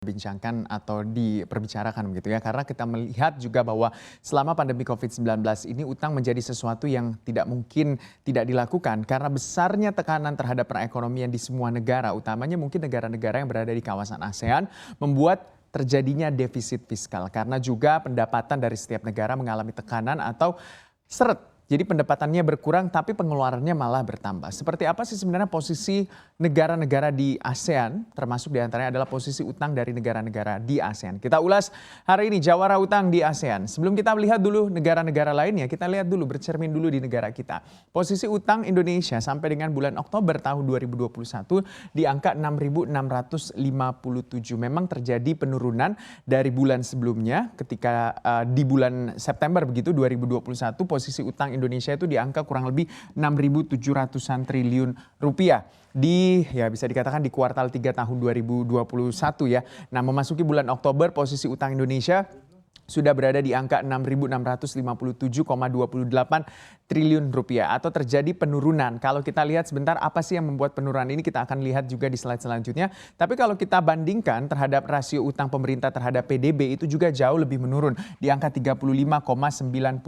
Bincangkan atau diperbicarakan begitu ya, karena kita melihat juga bahwa selama pandemi COVID-19 ini utang menjadi sesuatu yang tidak mungkin tidak dilakukan karena besarnya tekanan terhadap perekonomian di semua negara, utamanya mungkin negara-negara yang berada di kawasan ASEAN, membuat terjadinya defisit fiskal karena juga pendapatan dari setiap negara mengalami tekanan atau seret. Jadi pendapatannya berkurang tapi pengeluarannya malah bertambah. Seperti apa sih sebenarnya posisi negara-negara di ASEAN, termasuk diantaranya adalah posisi utang dari negara-negara di ASEAN. Kita ulas hari ini jawara utang di ASEAN. Sebelum kita melihat dulu negara-negara lainnya, kita lihat dulu, bercermin dulu di negara kita. Posisi utang Indonesia sampai dengan bulan Oktober tahun 2021 di angka 6.657. Memang terjadi penurunan dari bulan sebelumnya ketika di bulan September begitu 2021 posisi utang Indonesia itu di angka kurang lebih 6.700-an triliun rupiah di ya bisa dikatakan di kuartal 3 tahun 2021 ya. Nah, memasuki bulan Oktober posisi utang Indonesia sudah berada di angka 6.657,28 triliun rupiah atau terjadi penurunan. Kalau kita lihat sebentar apa sih yang membuat penurunan ini, kita akan lihat juga di slide selanjutnya. Tapi kalau kita bandingkan terhadap rasio utang pemerintah terhadap PDB itu juga jauh lebih menurun di angka 35,98%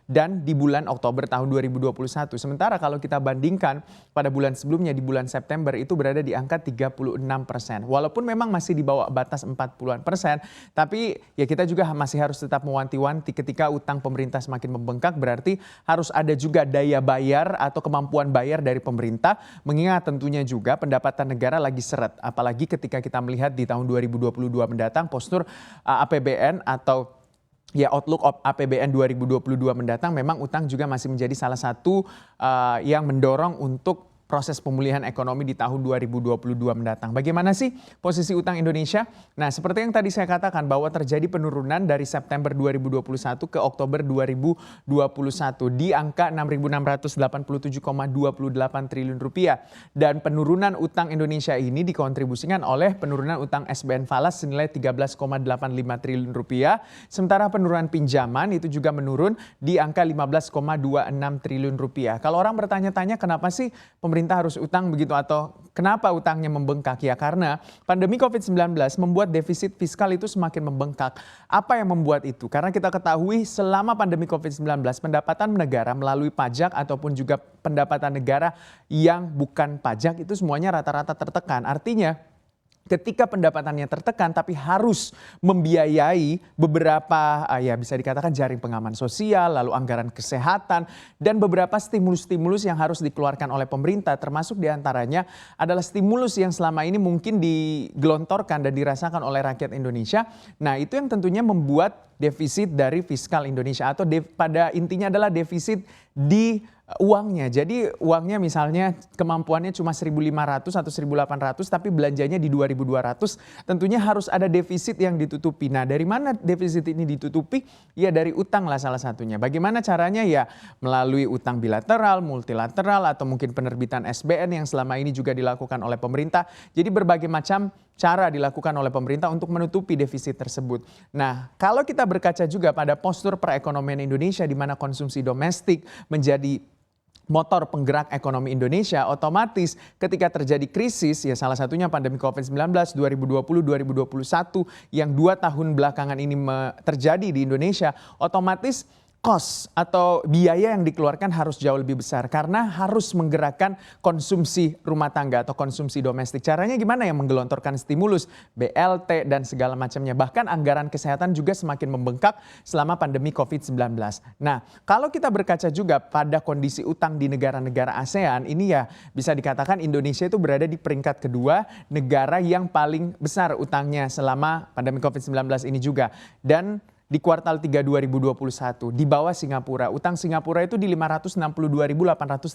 dan di bulan Oktober tahun 2021. Sementara kalau kita bandingkan pada bulan sebelumnya di bulan September itu berada di angka 36%. Walaupun memang masih di bawah batas 40-an%, tapi ya kita juga masih harus tetap mewanti-wanti ketika utang pemerintah semakin membengkak berarti harus ada juga daya bayar atau kemampuan bayar dari pemerintah, mengingat tentunya juga pendapatan negara lagi seret. Apalagi ketika kita melihat di tahun 2022 mendatang postur APBN atau ya outlook of APBN 2022 mendatang memang utang juga masih menjadi salah satu yang mendorong untuk proses pemulihan ekonomi di tahun 2022 mendatang. Bagaimana sih posisi utang Indonesia? Nah, seperti yang tadi saya katakan bahwa terjadi penurunan dari September 2021 ke Oktober 2021 di angka 6.687,28 triliun rupiah. Dan penurunan utang Indonesia ini dikontribusikan oleh penurunan utang SBN Falas senilai 13,85 triliun rupiah. Sementara penurunan pinjaman itu juga menurun di angka 15,26 triliun rupiah. Kalau orang bertanya-tanya kenapa sih pemerintah harus utang begitu atau kenapa utangnya membengkak? Ya karena pandemi COVID-19 membuat defisit fiskal itu semakin membengkak. Apa yang membuat itu? Karena kita ketahui selama pandemi COVID-19 pendapatan negara melalui pajak ataupun juga pendapatan negara yang bukan pajak itu semuanya rata-rata tertekan. Artinya ketika pendapatannya tertekan tapi harus membiayai beberapa ya bisa dikatakan jaring pengaman sosial, lalu anggaran kesehatan dan beberapa stimulus-stimulus yang harus dikeluarkan oleh pemerintah, termasuk diantaranya adalah stimulus yang selama ini mungkin digelontorkan dan dirasakan oleh rakyat Indonesia. Nah, itu yang tentunya membuat defisit dari fiskal Indonesia atau pada intinya adalah defisit di uangnya. Jadi uangnya misalnya kemampuannya cuma 1.500 atau 1.800 tapi belanjanya di 2.200, tentunya harus ada defisit yang ditutupi. Nah, dari mana defisit ini ditutupi? Ya dari utang lah salah satunya. Bagaimana caranya? Ya melalui utang bilateral, multilateral atau mungkin penerbitan SBN yang selama ini juga dilakukan oleh pemerintah. Jadi berbagai macam cara dilakukan oleh pemerintah untuk menutupi defisit tersebut. Nah, kalau kita berkaca juga pada postur perekonomian Indonesia di mana konsumsi domestik menjadi motor penggerak ekonomi Indonesia, otomatis ketika terjadi krisis, ya salah satunya pandemi COVID-19 2020-2021 yang 2 tahun belakangan ini terjadi di Indonesia, otomatis cost atau biaya yang dikeluarkan harus jauh lebih besar karena harus menggerakkan konsumsi rumah tangga atau konsumsi domestik. Caranya gimana ya? Menggelontorkan stimulus, BLT dan segala macamnya. Bahkan anggaran kesehatan juga semakin membengkak selama pandemi COVID-19. Nah, kalau kita berkaca juga pada kondisi utang di negara-negara ASEAN, ini ya bisa dikatakan Indonesia itu berada di peringkat kedua negara yang paling besar utangnya selama pandemi COVID-19 ini juga. Dan di kuartal 3 2021 di bawah Singapura. Utang Singapura itu di 562.855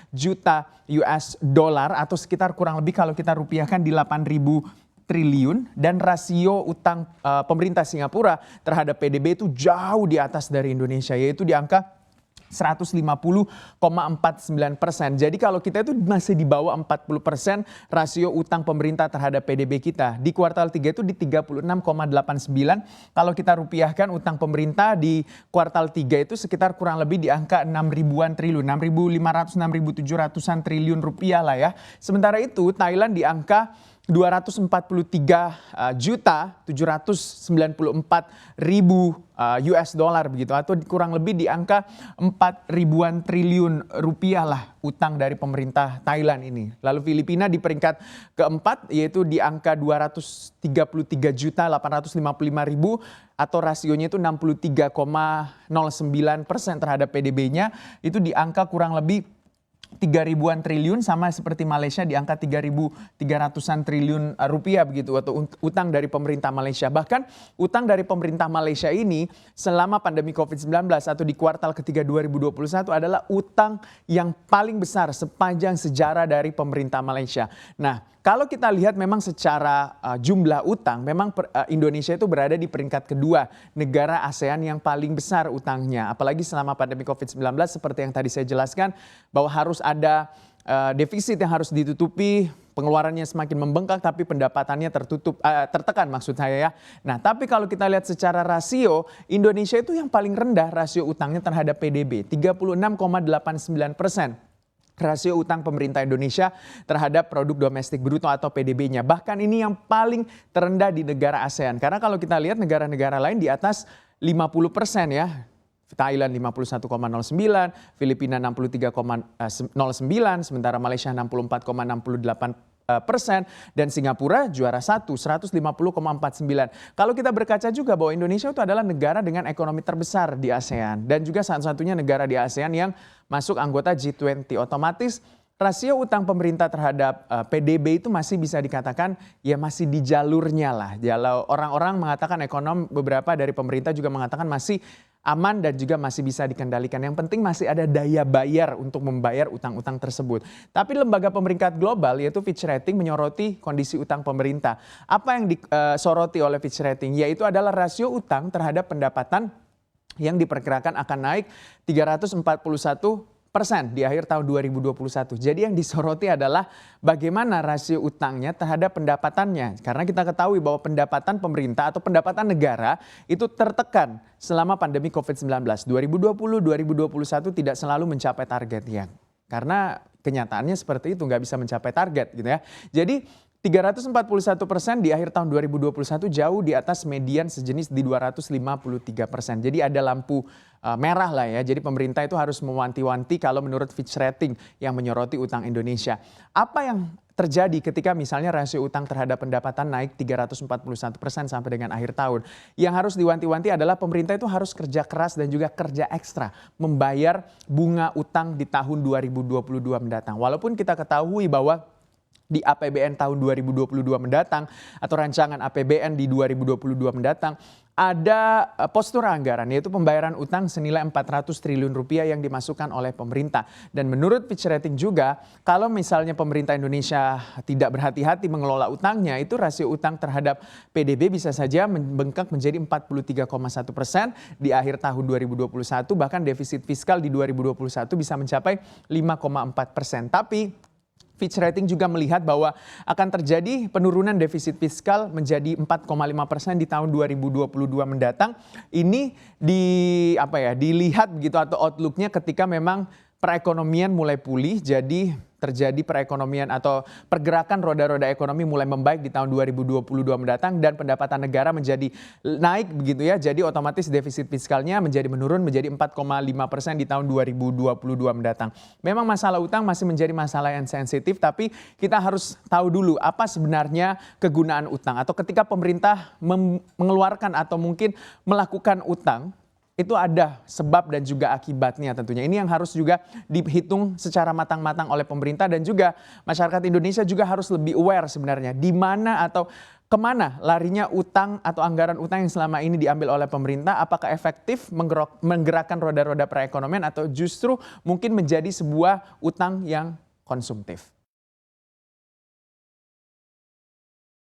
juta US dollar atau sekitar kurang lebih kalau kita rupiahkan di 8.000 triliun dan rasio utang pemerintah Singapura terhadap PDB itu jauh di atas dari Indonesia yaitu di angka 150,49%. Jadi kalau kita itu masih di bawah 40% rasio utang pemerintah terhadap PDB kita. Di kuartal 3 itu di 36,89. Kalau kita rupiahkan utang pemerintah di kuartal 3 itu sekitar kurang lebih di angka 6 ribuan triliun, 6.500, 6.700-an triliun rupiah lah ya. Sementara itu Thailand di angka 243.794.000 US dollar begitu, atau kurang lebih di angka 4 ribuan triliun rupiah lah utang dari pemerintah Thailand ini. Lalu Filipina di peringkat keempat yaitu di angka 233.855.000 atau rasionya itu 63,09% terhadap PDB-nya, itu di angka kurang lebih 3 ribuan triliun, sama seperti Malaysia di angka 3.300-an triliun rupiah begitu, atau utang dari pemerintah Malaysia. Bahkan utang dari pemerintah Malaysia ini selama pandemi COVID-19 atau di kuartal ketiga 2021 adalah utang yang paling besar sepanjang sejarah dari pemerintah Malaysia. Nah, kalau kita lihat memang secara jumlah utang, memang Indonesia itu berada di peringkat kedua negara ASEAN yang paling besar utangnya. Apalagi selama pandemi COVID-19 seperti yang tadi saya jelaskan, bahwa harus ada defisit yang harus ditutupi, pengeluarannya semakin membengkak tapi pendapatannya tertekan maksud saya ya. Nah, tapi kalau kita lihat secara rasio, Indonesia itu yang paling rendah rasio utangnya terhadap PDB, 36,89%. Rasio utang pemerintah Indonesia terhadap produk domestik bruto atau PDB-nya. Bahkan ini yang paling terendah di negara ASEAN. Karena kalau kita lihat negara-negara lain di atas 50% ya. Thailand 51,09, Filipina 63,09, sementara Malaysia 64,68%, dan Singapura juara 150,49. Kalau kita berkaca juga bahwa Indonesia itu adalah negara dengan ekonomi terbesar di ASEAN dan juga satu-satunya negara di ASEAN yang masuk anggota G20. Otomatis rasio utang pemerintah terhadap PDB itu masih bisa dikatakan ya masih di jalurnya lah. Kalau orang-orang mengatakan, ekonom beberapa dari pemerintah juga mengatakan masih aman dan juga masih bisa dikendalikan. Yang penting masih ada daya bayar untuk membayar utang-utang tersebut. Tapi lembaga pemeringkat global yaitu Fitch Ratings menyoroti kondisi utang pemerintah. Apa yang disoroti oleh Fitch Ratings? Yaitu adalah rasio utang terhadap pendapatan yang diperkirakan akan naik 341% di akhir tahun 2021. Jadi yang disoroti adalah bagaimana rasio utangnya terhadap pendapatannya. Karena kita ketahui bahwa pendapatan pemerintah atau pendapatan negara itu tertekan selama pandemi COVID-19. 2020-2021 tidak selalu mencapai targetnya. Karena kenyataannya seperti itu, nggak bisa mencapai target gitu ya. Jadi 341% di akhir tahun 2021 jauh di atas median sejenis di 253%. Jadi ada lampu merah lah ya. Jadi pemerintah itu harus mewanti-wanti kalau menurut Fitch Ratings yang menyoroti utang Indonesia. Apa yang terjadi ketika misalnya rasio utang terhadap pendapatan naik 341% sampai dengan akhir tahun? Yang harus diwanti-wanti adalah pemerintah itu harus kerja keras dan juga kerja ekstra membayar bunga utang di tahun 2022 mendatang. Walaupun kita ketahui bahwa di APBN tahun 2022 mendatang atau rancangan APBN di 2022 mendatang ada postur anggaran yaitu pembayaran utang senilai 400 triliun rupiah yang dimasukkan oleh pemerintah. Dan menurut Fitch Ratings juga kalau misalnya pemerintah Indonesia tidak berhati-hati mengelola utangnya, itu rasio utang terhadap PDB bisa saja membengkak menjadi 43,1% di akhir tahun 2021, bahkan defisit fiskal di 2021 bisa mencapai 5,4%. Tapi Fitch Ratings juga melihat bahwa akan terjadi penurunan defisit fiskal menjadi 4,5% di tahun 2022 mendatang. Ini dilihat begitu atau outlook-nya ketika memang perekonomian mulai pulih, jadi terjadi perekonomian atau pergerakan roda-roda ekonomi mulai membaik di tahun 2022 mendatang dan pendapatan negara menjadi naik begitu ya. Jadi otomatis defisit fiskalnya menjadi menurun menjadi 4,5% di tahun 2022 mendatang. Memang masalah utang masih menjadi masalah yang sensitif, tapi kita harus tahu dulu apa sebenarnya kegunaan utang, atau ketika pemerintah mengeluarkan atau mungkin melakukan utang, itu ada sebab dan juga akibatnya tentunya. Ini yang harus juga dihitung secara matang-matang oleh pemerintah, dan juga masyarakat Indonesia juga harus lebih aware sebenarnya di mana atau kemana larinya utang atau anggaran utang yang selama ini diambil oleh pemerintah. Apakah efektif menggerakkan roda-roda perekonomian atau justru mungkin menjadi sebuah utang yang konsumtif.